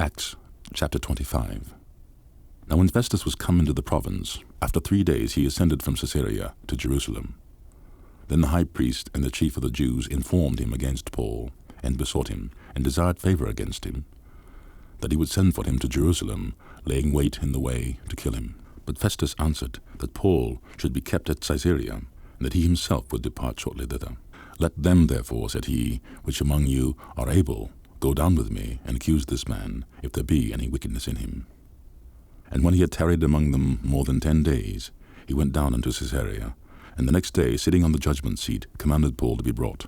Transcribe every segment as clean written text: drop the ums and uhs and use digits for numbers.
Acts chapter 25. Now when Festus was come into the province, after 3 days he ascended from Caesarea to Jerusalem. Then the high priest and the chief of the Jews informed him against Paul, and besought him, and desired favor against him, that he would send for him to Jerusalem, laying wait in the way to kill him. But Festus answered that Paul should be kept at Caesarea, and that he himself would depart shortly thither. Let them therefore, said he, which among you are able, go down with me, and accuse this man, if there be any wickedness in him. And when he had tarried among them more than 10 days, he went down unto Caesarea, and the next day, sitting on the judgment seat, commanded Paul to be brought.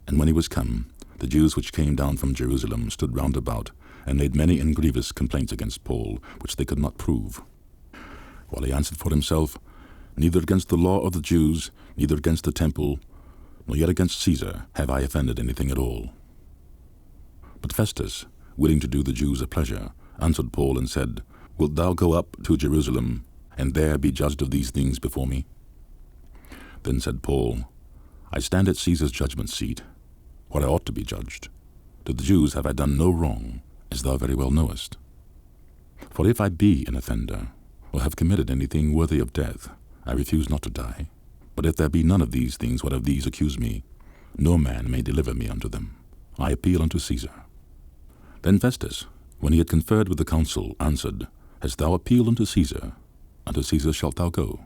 And when he was come, the Jews which came down from Jerusalem stood round about, and made many and grievous complaints against Paul, which they could not prove. While he answered for himself, Neither against the law of the Jews, neither against the temple, nor yet against Caesar have I offended anything at all. But Festus, willing to do the Jews a pleasure, answered Paul and said, Wilt thou go up to Jerusalem, and there be judged of these things before me? Then said Paul, I stand at Caesar's judgment seat, where I ought to be judged. To the Jews have I done no wrong, as thou very well knowest. For if I be an offender, or have committed anything worthy of death, I refuse not to die. But if there be none of these things whereof these accuse me, no man may deliver me unto them. I appeal unto Caesar. Then Festus, when he had conferred with the council, answered, Hast thou appealed unto Caesar? Unto Caesar shalt thou go.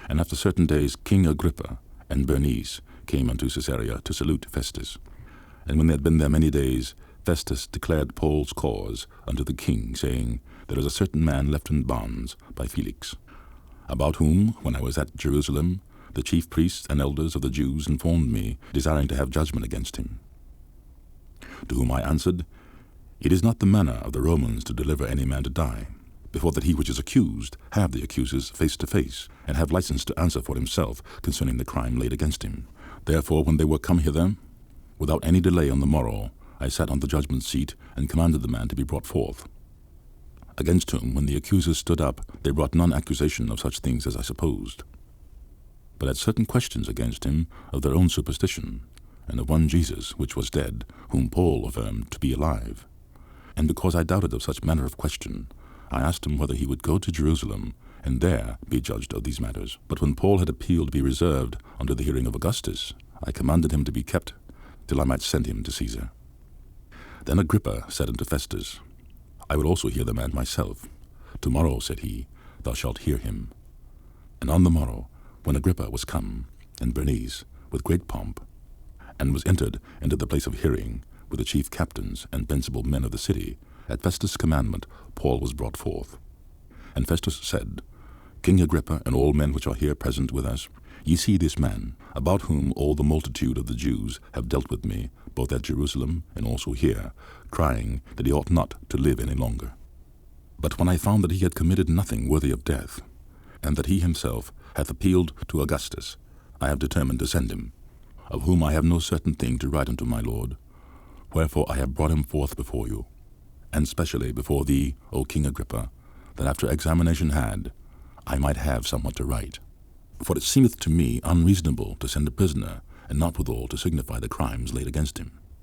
And after certain days King Agrippa and Bernice came unto Caesarea to salute Festus. And when they had been there many days, Festus declared Paul's cause unto the king, saying, There is a certain man left in bonds by Felix, about whom, when I was at Jerusalem, the chief priests and elders of the Jews informed me, desiring to have judgment against him. To whom I answered, It is not the manner of the Romans to deliver any man to die, before that he which is accused have the accusers face to face, and have license to answer for himself concerning the crime laid against him. Therefore, when they were come hither, without any delay on the morrow, I sat on the judgment seat, and commanded the man to be brought forth. Against whom, when the accusers stood up, they brought none accusation of such things as I supposed, but had certain questions against him of their own superstition, and of one Jesus, which was dead, whom Paul affirmed to be alive. And because I doubted of such manner of question, I asked him whether he would go to Jerusalem, and there be judged of these matters. But when Paul had appealed to be reserved unto the hearing of Augustus, I commanded him to be kept, till I might send him to Caesar. Then Agrippa said unto Festus, I will also hear the man myself. Tomorrow, said he, thou shalt hear him. And on the morrow, when Agrippa was come, and Bernice, with great pomp, and was entered into the place of hearing, with the chief captains and principal men of the city, at Festus' commandment Paul was brought forth. And Festus said, King Agrippa, and all men which are here present with us, ye see this man, about whom all the multitude of the Jews have dealt with me, both at Jerusalem and also here, crying that he ought not to live any longer. But when I found that he had committed nothing worthy of death, and that he himself hath appealed to Augustus, I have determined to send him, of whom I have no certain thing to write unto my Lord. Wherefore I have brought him forth before you, and specially before thee, O King Agrippa, that after examination had, I might have somewhat to write. For it seemeth to me unreasonable to send a prisoner, and not withal to signify the crimes laid against him.